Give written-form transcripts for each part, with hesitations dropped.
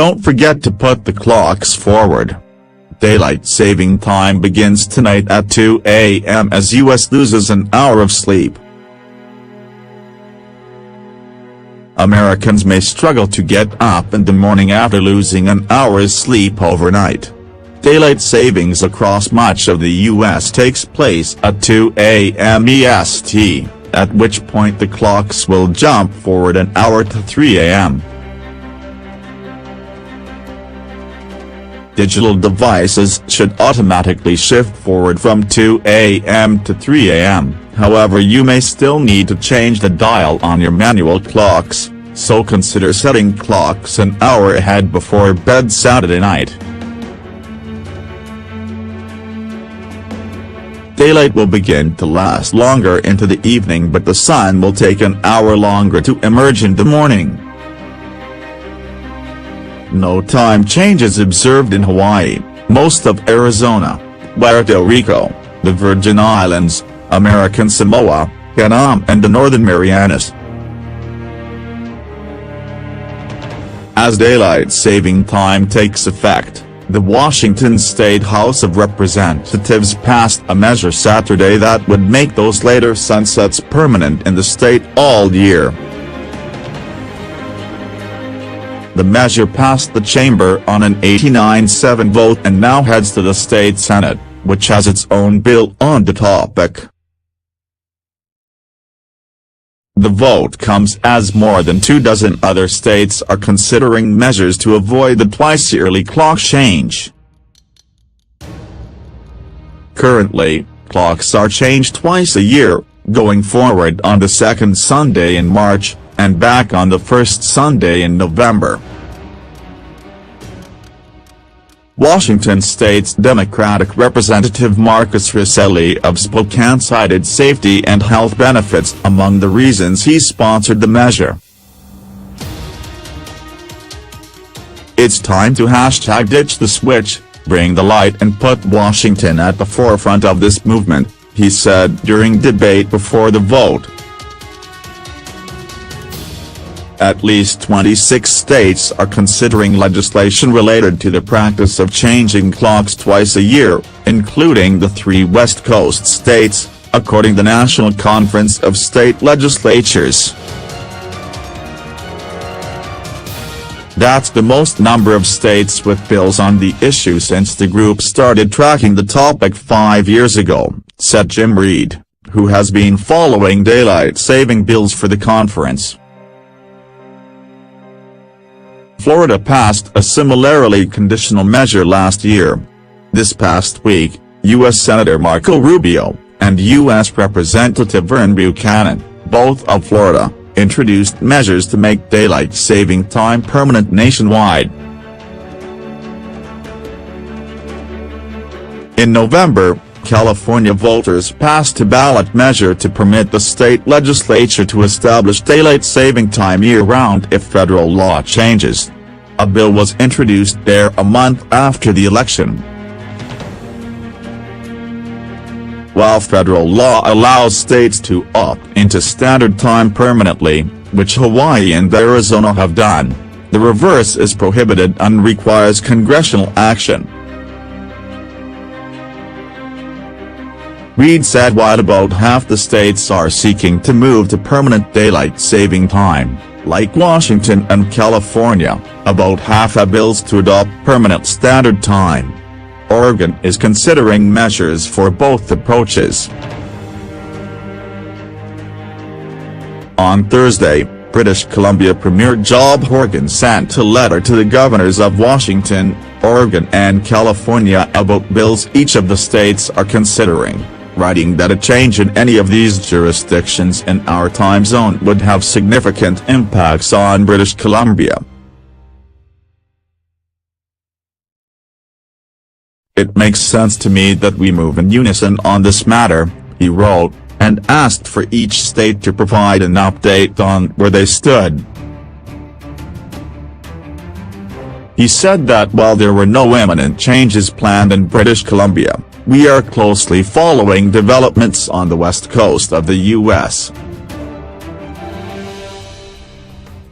Don't forget to put the clocks forward. Daylight saving time begins tonight at 2 a.m. as US loses an hour of sleep. Americans may struggle to get up in the morning after losing an hour's sleep overnight. Daylight savings across much of the U.S. takes place at 2 a.m. EST, at which point the clocks will jump forward an hour to 3 a.m. Digital devices should automatically shift forward from 2 a.m. to 3 a.m., however you may still need to change the dial on your manual clocks, so consider setting clocks an hour ahead before bed Saturday night. Daylight will begin to last longer into the evening, but the sun will take an hour longer to emerge in the morning. No time changes observed in Hawaii, most of Arizona, Puerto Rico, the Virgin Islands, American Samoa, Guam and the Northern Marianas. As daylight saving time takes effect, the Washington State House of Representatives passed a measure Saturday that would make those later sunsets permanent in the state all year. The measure passed the chamber on an 89-7 vote and now heads to the state Senate, which has its own bill on the topic. The vote comes as more than 24 other states are considering measures to avoid the twice-yearly clock change. Currently, clocks are changed twice a year, going forward on the second Sunday in March, and back on the first Sunday in November. Washington State's Democratic Representative Marcus Rosselli of Spokane cited safety and health benefits among the reasons he sponsored the measure. It's time to #ditch the switch, bring the light and put Washington at the forefront of this movement, he said during debate before the vote. At least 26 states are considering legislation related to the practice of changing clocks twice a year, including the 3 West Coast states, according to the National Conference of State Legislatures. That's the most number of states with bills on the issue since the group started tracking the topic 5 years ago, said Jim Reed, who has been following daylight saving bills for the conference. Florida passed a similarly conditional measure last year. This past week, U.S. Senator Marco Rubio, and U.S. Representative Vern Buchanan, both of Florida, introduced measures to make daylight saving time permanent nationwide. In November, California voters passed a ballot measure to permit the state legislature to establish daylight saving time year-round if federal law changes. A bill was introduced there a month after the election. While federal law allows states to opt into standard time permanently, which Hawaii and Arizona have done, the reverse is prohibited and requires congressional action. Reed said while about half the states are seeking to move to permanent daylight saving time, like Washington and California, about half have bills to adopt permanent standard time. Oregon is considering measures for both approaches. On Thursday, British Columbia Premier Job Horgan sent a letter to the governors of Washington, Oregon and California about bills each of the states are considering, writing that a change in any of these jurisdictions in our time zone would have significant impacts on British Columbia. It makes sense to me that we move in unison on this matter, he wrote, and asked for each state to provide an update on where they stood. He said that while there were no imminent changes planned in British Columbia, we are closely following developments on the west coast of the U.S.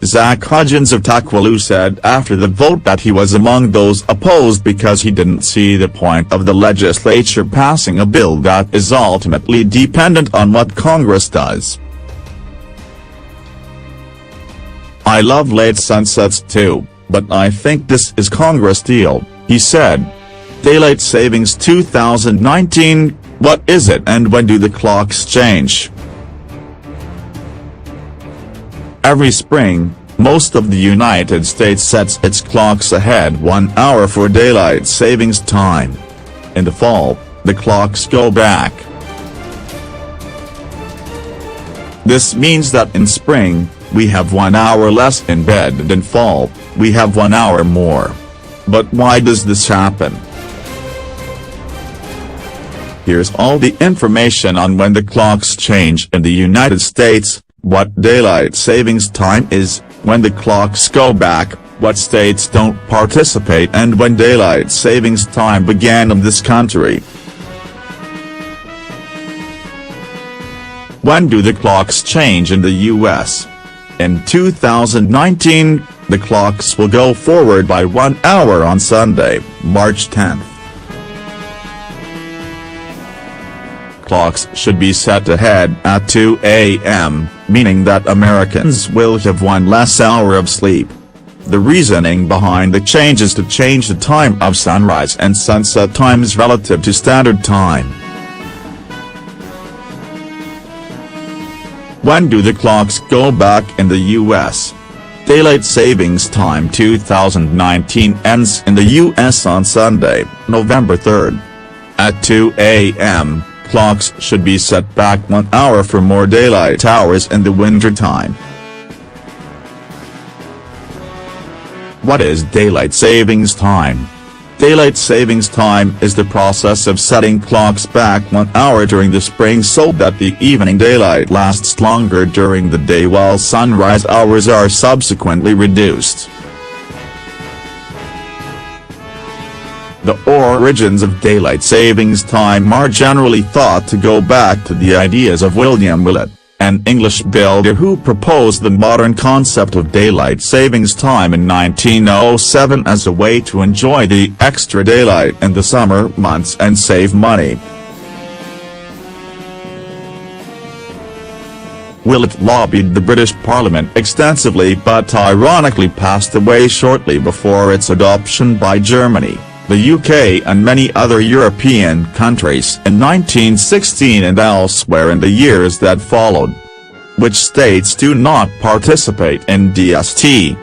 Zach Hudgens of Tukwila said after the vote that he was among those opposed because he didn't see the point of the legislature passing a bill that is ultimately dependent on what Congress does. "I love late sunsets too, but I think this is Congress' deal," he said. Daylight Savings 2019, what is it and when do the clocks change? Every spring, most of the United States sets its clocks ahead 1 hour for daylight savings time. In the fall, the clocks go back. This means that in spring, we have 1 hour less in bed, and in fall, we have 1 hour more. But why does this happen? Here's all the information on when the clocks change in the United States, what daylight savings time is, when the clocks go back, what states don't participate, and when daylight savings time began in this country. When do the clocks change in the U.S.? In 2019, the clocks will go forward by 1 hour on Sunday, March 10th. Clocks should be set ahead at 2 a.m., meaning that Americans will have 1 less hour of sleep. The reasoning behind the change is to change the time of sunrise and sunset times relative to standard time. When do the clocks go back in the U.S.? Daylight Savings Time 2019 ends in the U.S. on Sunday, November 3rd. At 2 a.m., clocks should be set back 1 hour for more daylight hours in the winter time. What is daylight savings time? Daylight savings time is the process of setting clocks back 1 hour during the spring so that the evening daylight lasts longer during the day while sunrise hours are subsequently reduced. The origins of daylight savings time are generally thought to go back to the ideas of William Willett, an English builder who proposed the modern concept of daylight savings time in 1907 as a way to enjoy the extra daylight in the summer months and save money. Willett lobbied the British Parliament extensively but ironically passed away shortly before its adoption by Germany, the UK and many other European countries in 1916 and elsewhere in the years that followed. Which states do not participate in DST?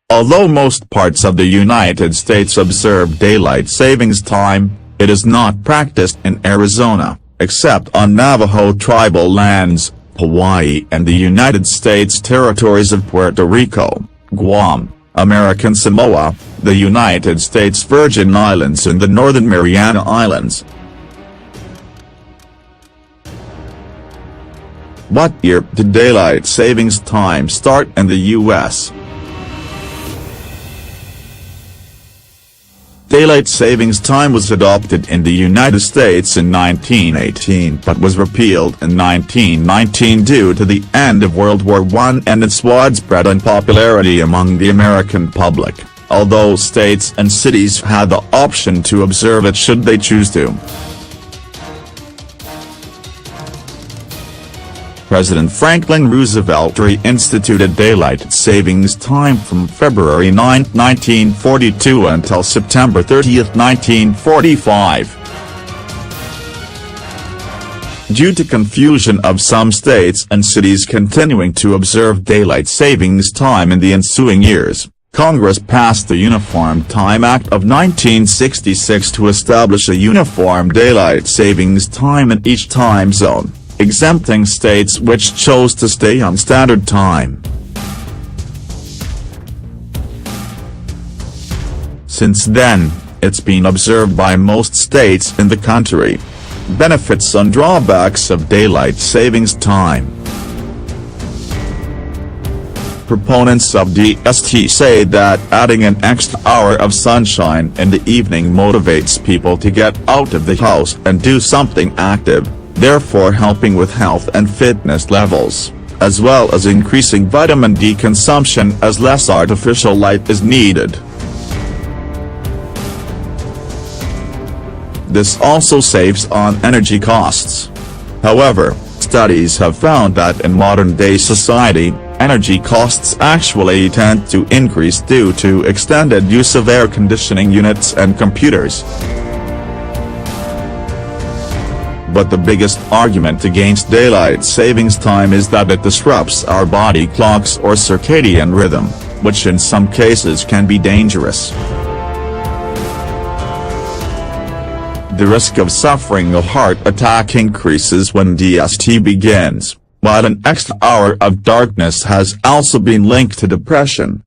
Although most parts of the United States observe daylight savings time, it is not practiced in Arizona, except on Navajo tribal lands, Hawaii and the United States territories of Puerto Rico, Guam, American Samoa, the United States Virgin Islands and the Northern Mariana Islands. What year did daylight savings time start in the U.S.? Daylight savings time was adopted in the United States in 1918 but was repealed in 1919 due to the end of World War I and its widespread unpopularity among the American public, although states and cities had the option to observe it should they choose to. President Franklin Roosevelt reinstituted daylight savings time from February 9, 1942 until September 30, 1945. Due to confusion of some states and cities continuing to observe daylight savings time in the ensuing years, Congress passed the Uniform Time Act of 1966 to establish a uniform daylight savings time in each time zone, exempting states which chose to stay on standard time. Since then, it's been observed by most states in the country. Benefits and drawbacks of daylight savings time. Proponents of DST say that adding an extra hour of sunshine in the evening motivates people to get out of the house and do something active, therefore helping with health and fitness levels, as well as increasing vitamin D consumption as less artificial light is needed. This also saves on energy costs. However, studies have found that in modern-day society, energy costs actually tend to increase due to extended use of air conditioning units and computers. But the biggest argument against daylight savings time is that it disrupts our body clocks or circadian rhythm, which in some cases can be dangerous. The risk of suffering a heart attack increases when DST begins, while an extra hour of darkness has also been linked to depression.